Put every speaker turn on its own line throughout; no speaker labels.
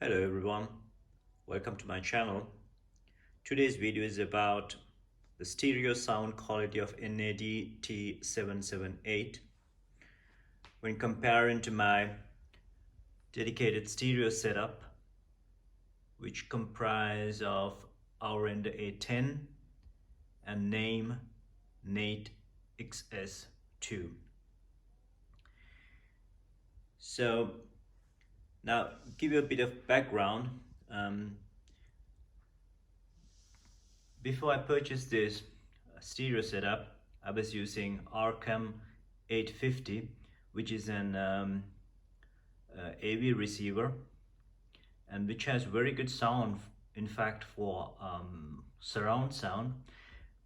Hello everyone, welcome to my channel. Today's video is about the stereo sound quality of NAD T778 when comparing to my dedicated stereo setup, which comprise of our A10 and name NAD XS2. So now give you a bit of background. Um, Before I purchased this stereo setup, I was using Arkham 850, which is an AV receiver and which has very good sound, in fact, for surround sound.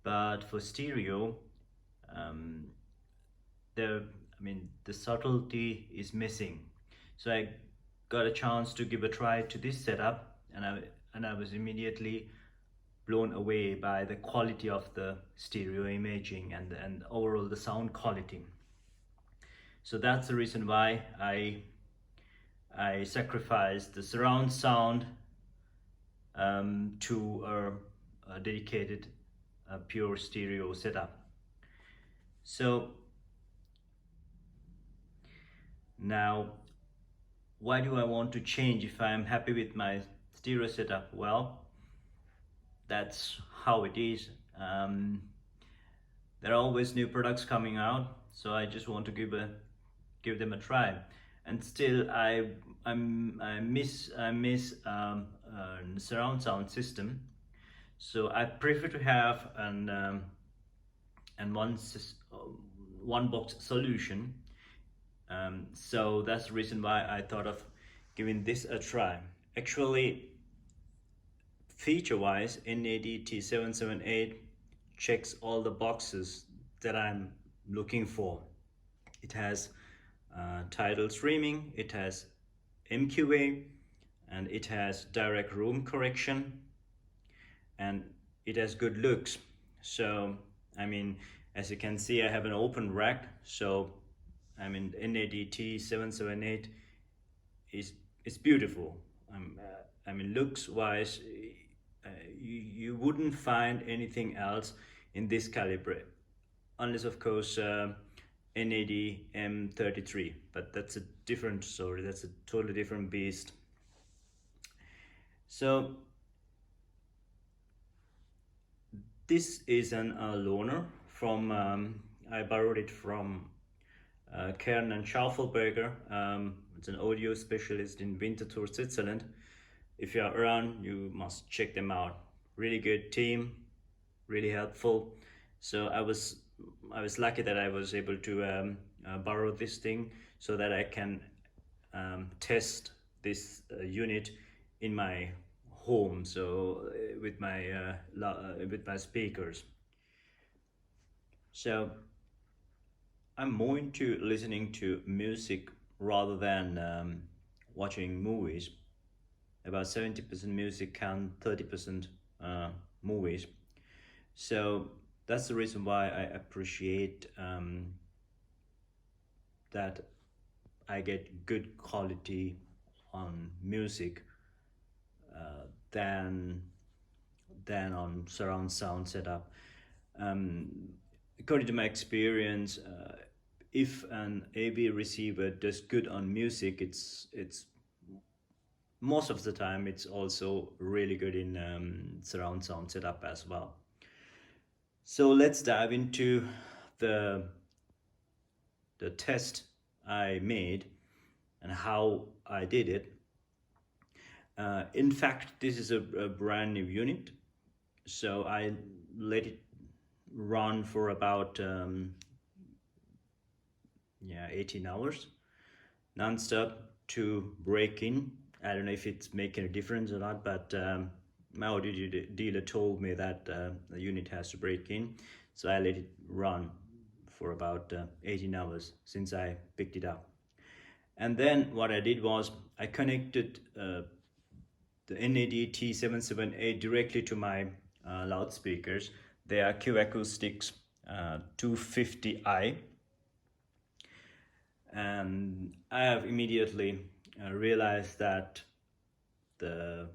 But for stereo, um, the the subtlety is missing. So I got a chance to give a try to this setup, and I was immediately blown away by the quality of the stereo imaging and overall the sound quality. So that's the reason why I sacrificed the surround sound to a dedicated pure stereo setup. So now, why do I want to change if I'm happy with my stereo setup? Well, that's how it is. There are always new products coming out, so I just want to give them a try. And still, I miss surround sound system. So I prefer to have an one box solution. So that's the reason why I thought of giving this a try. Actually, feature-wise, NAD T778 checks all the boxes that I'm looking for. It has tidal streaming, it has MQA, and it has direct room correction, and it has good looks. So as you can see, I have an open rack. So NAD T778 is beautiful. Looks wise, you wouldn't find anything else in this caliber, unless of course NAD M33, but that's a different story. That's a totally different beast. So this is an loaner from I borrowed it from Kern and Schaufelberger. It's an audio specialist in Winterthur, Switzerland. If you are around, you must check them out. Really good team, really helpful. So I was lucky that I was able to borrow this thing so that I can test this unit in my home. So with my speakers. So I'm more into listening to music rather than watching movies. About 70% music and 30% movies. So that's the reason why I appreciate that I get good quality on music than on surround sound setup. According to my experience, if an AV receiver does good on music, it's most of the time it's also really good in surround sound setup as well. So let's dive into the test I made and how I did it. In fact, this is a brand new unit, so I let it run for about 18 hours non-stop to break in. I don't know if it's making a difference or not, but my audio dealer told me that the unit has to break in, so I let it run for about 18 hours since I picked it up. And then what I did was I connected the NAD T778 directly to my loudspeakers. They are Q Acoustics 250i, and I have immediately realized that the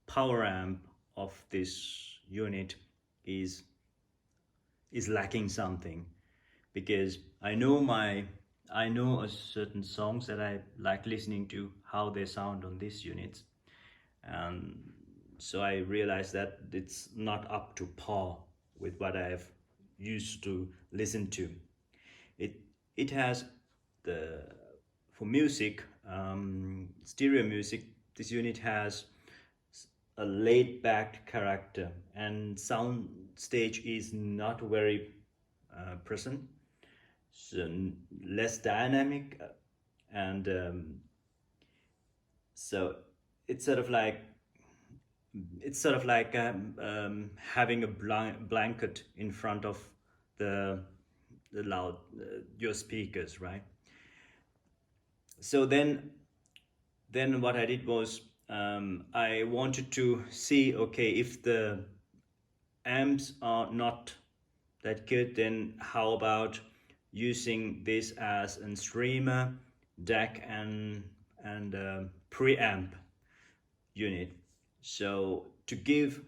power amp of this unit is lacking something, because I know a certain songs that I like listening to, how they sound on these units, and so I realized that it's not up to par with what I've used to listen to. It it has the for music, stereo music. This unit has a laid back character, and sound stage is not very present, so less dynamic, and so it's sort of like having a blanket in front of the loud your speakers, right? So then what I did was, I wanted to see, okay, if the amps are not that good, then how about using this as a streamer, DAC, and preamp unit. So to give,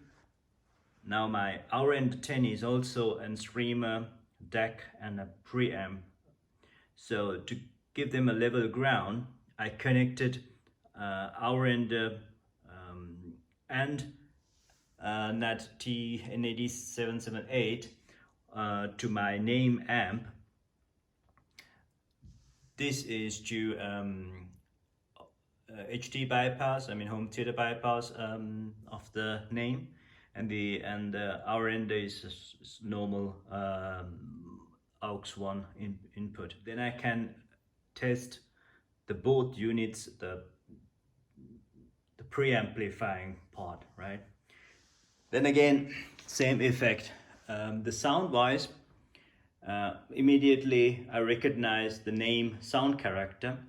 now my our end 10 is also a streamer, DAC, and a preamp. So to give them a level ground, I connected our end and NAD T778 to my name amp. This is to HD bypass, I mean home theater bypass of the name, and our end is normal aux1 input. Then I can test the both units, the pre-amplifying part, right? Then again, same effect. The sound wise, immediately I recognize the name sound character.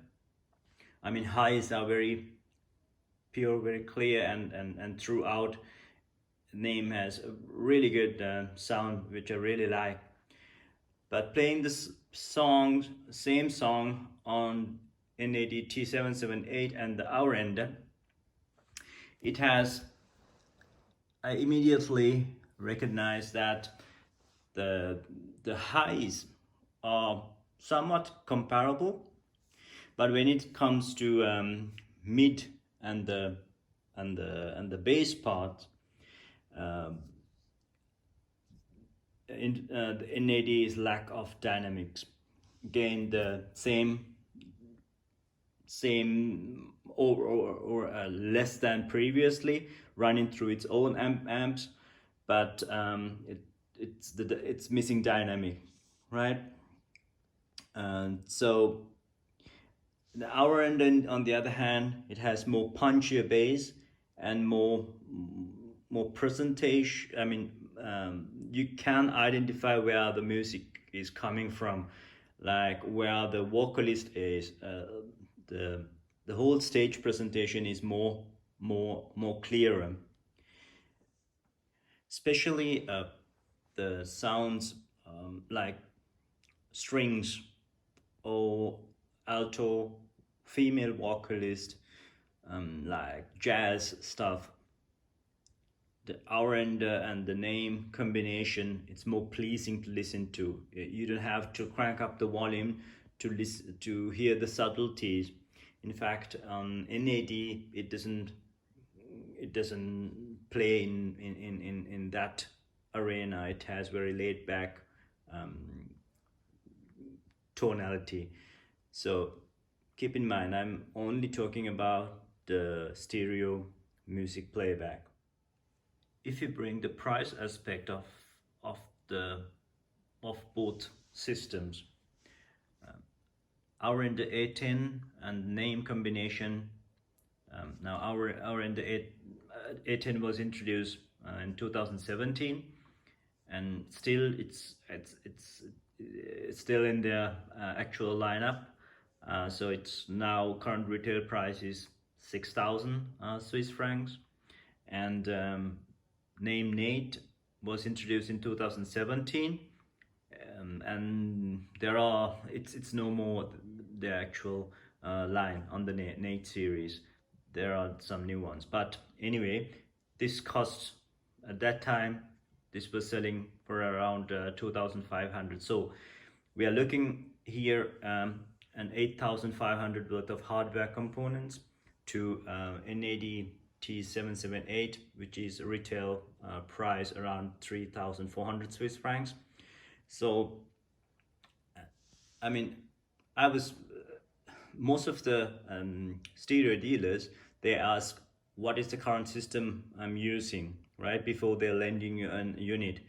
I mean, highs are very pure, very clear, and throughout, name has a really good sound, which I really like. But playing this same song on NAD T778 and the hour ender, it has, I immediately recognize that the highs are somewhat comparable, but when it comes to mid and the bass part, the NAD is lack of dynamics. Again, the same or less than previously, running through its own amps, but it's missing dynamic, right? And so our end, on the other hand, it has more punchier bass and more presentation. I mean, you can identify where the music is coming from, like where the vocalist is. The whole stage presentation is more clearer. Especially the sounds like strings or alto, female vocalist, like jazz stuff. The hour ender and the name combination, it's more pleasing to listen to. You don't have to crank up the volume to listen to hear the subtleties. In fact, on NAD, it doesn't play in that arena. It has very laid back tonality. So keep in mind, I'm only talking about the stereo music playback. If you bring the price aspect of both systems, our in the A10 and name combination. Now our in the A10 was introduced in 2017, and still it's still in their actual lineup. So it's now current retail price is 6,000 Swiss francs, and name NAD was introduced in 2017, and there are it's no more the actual line on the NAD series. there are some new ones. But anyway, this costs at that time, this was selling for around 2,500. So we are looking here an 8,500 worth of hardware components to NAD T778, which is a retail price around 3,400 Swiss francs. So I mean, I was most of the stereo dealers, they ask what is the current system I'm using, right, before they're lending you a unit.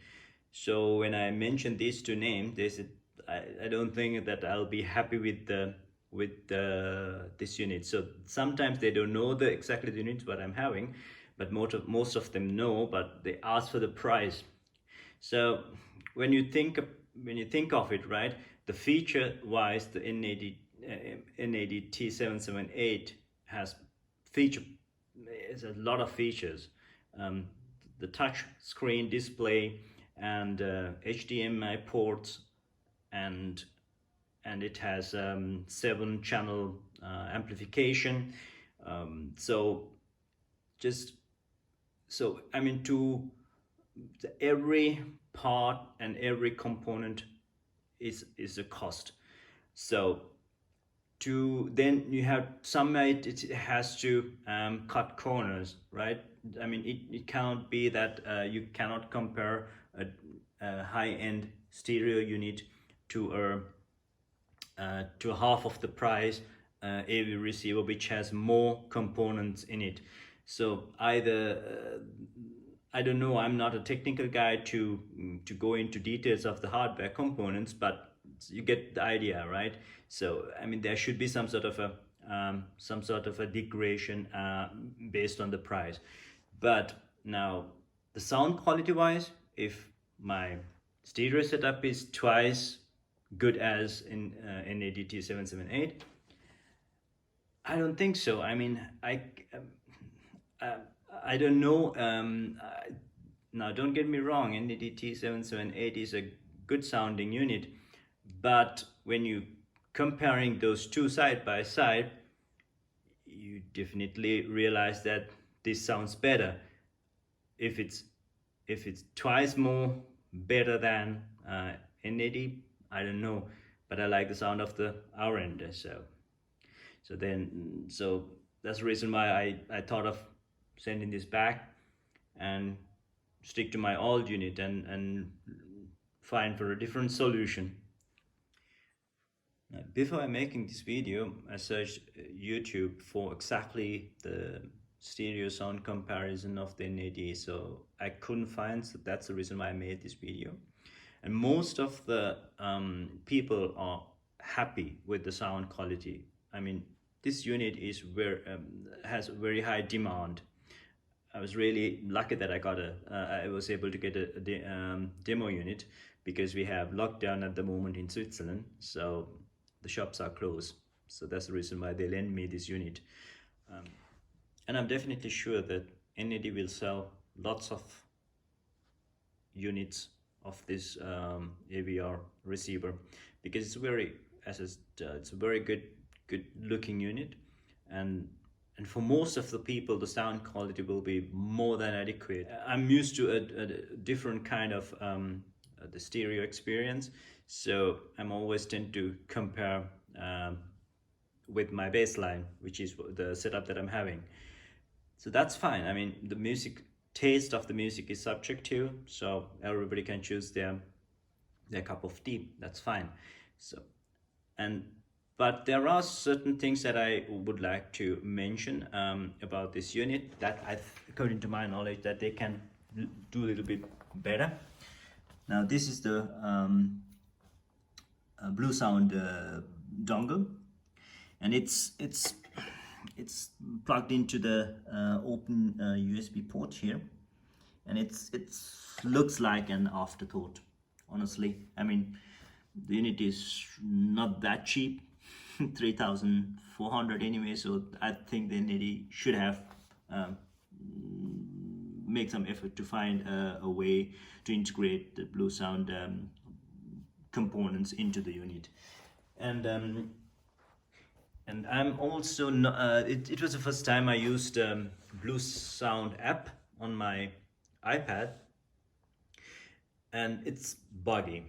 So when I mentioned these two names, they said I don't think that I'll be happy with this unit. So sometimes they don't know the exactly the units what I'm having, but most of them know, but they ask for the price. So when you think of it, right, the feature wise, the NAD T778 has feature is a lot of features. The touch screen display and HDMI ports, and it has 7-channel amplification. So I mean, to every part and every component is a cost. So to then you have some, it has to cut corners, right? I mean, it cannot be that you cannot compare a high-end stereo unit to half of the price AV receiver which has more components in it. So either I don't know, I'm not a technical guy to go into details of the hardware components, but you get the idea, right? So I mean, there should be some sort of a degradation based on the price. But now the sound quality wise, if my stereo setup is twice good as in NAD T778, I don't think so. I mean, I don't know. Now, don't get me wrong, NAD T778 is a good sounding unit, but when you comparing those two side by side, you definitely realize that this sounds better. If it's twice more better than NAD, I don't know, but I like the sound of the our end. So that's the reason why I thought of sending this back and stick to my old unit and find for a different solution. Before I'm making this video, I searched YouTube for exactly the stereo sound comparison of the NAD, so I couldn't find, so that's the reason why I made this video. And most of the people are happy with the sound quality. I mean, this unit is has very high demand. I was really lucky that I was able to get a demo unit, because we have lockdown at the moment in Switzerland, so the shops are closed. So that's the reason why they lend me this unit. And I'm definitely sure that NAD will sell lots of units of this AVR receiver, because it's it's a very good looking unit, and for most of the people the sound quality will be more than adequate. I'm used to a different kind of the stereo experience, so I'm always tend to compare with my baseline, which is the setup that I'm having. So that's fine. I mean, the taste of the music is subjective, so everybody can choose their cup of tea. That's fine. So but there are certain things that I would like to mention about this unit that according to my knowledge, that they can do a little bit better. Now this is the Blue Sound dongle, and it's plugged into the open USB port here, and it looks like an afterthought, honestly. I mean, the unit is not that cheap, 3,400 anyway, so I think the NAD should have make some effort to find a way to integrate the Blue Sound components into the unit. And And I'm also it was the first time I used Blue Sound app on my iPad, and it's buggy.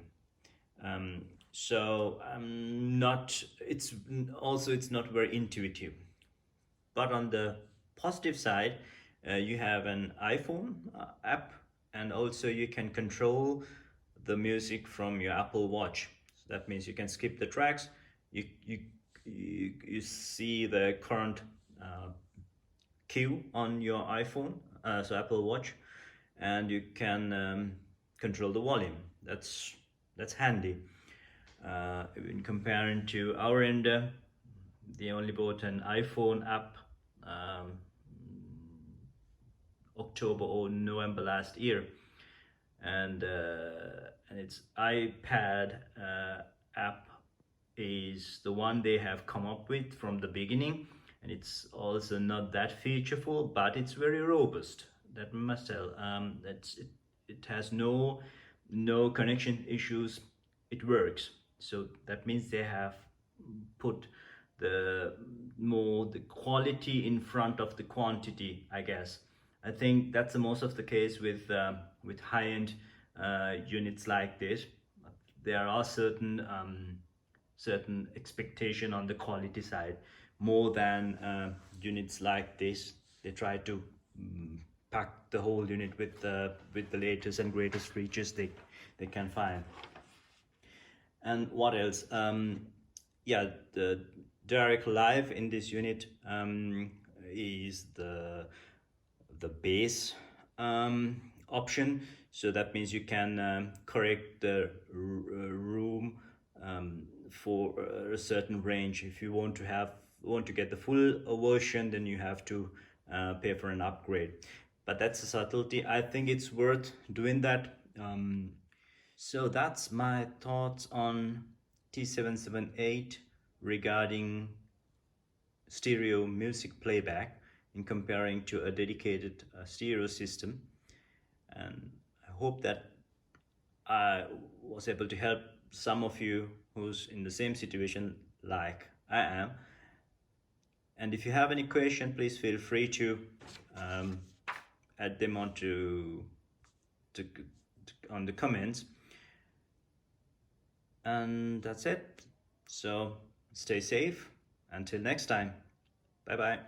Um, so I'm not. It's not very intuitive. But on the positive side, you have an iPhone app, and also you can control the music from your Apple Watch. So that means you can skip the tracks. You see the current queue on your iPhone, so Apple Watch, and you can control the volume. That's handy. In comparing to our end, they only bought an iPhone app um, October or November last year, and its iPad app is the one they have come up with from the beginning, and it's also not that featureful, but it's very robust. That we must tell. It has no connection issues. It works. So that means they have put the quality in front of the quantity, I guess. I think that's the most of the case with high-end units like this. There are certain expectation on the quality side more than units like this. They try to pack the whole unit with the latest and greatest features they can find. And what else? Yeah, the direct live in this unit is the base option. So that means you can correct the room for a certain range. If you want to get the full version, then you have to pay for an upgrade. But that's a subtlety. I think it's worth doing that. So that's my thoughts on T778 regarding stereo music playback in comparing to a dedicated stereo system. And I hope that I was able to help some of you who's in the same situation like I am. And if you have any question, please feel free to add them on the comments. And that's it. So stay safe. Until next time. Bye bye.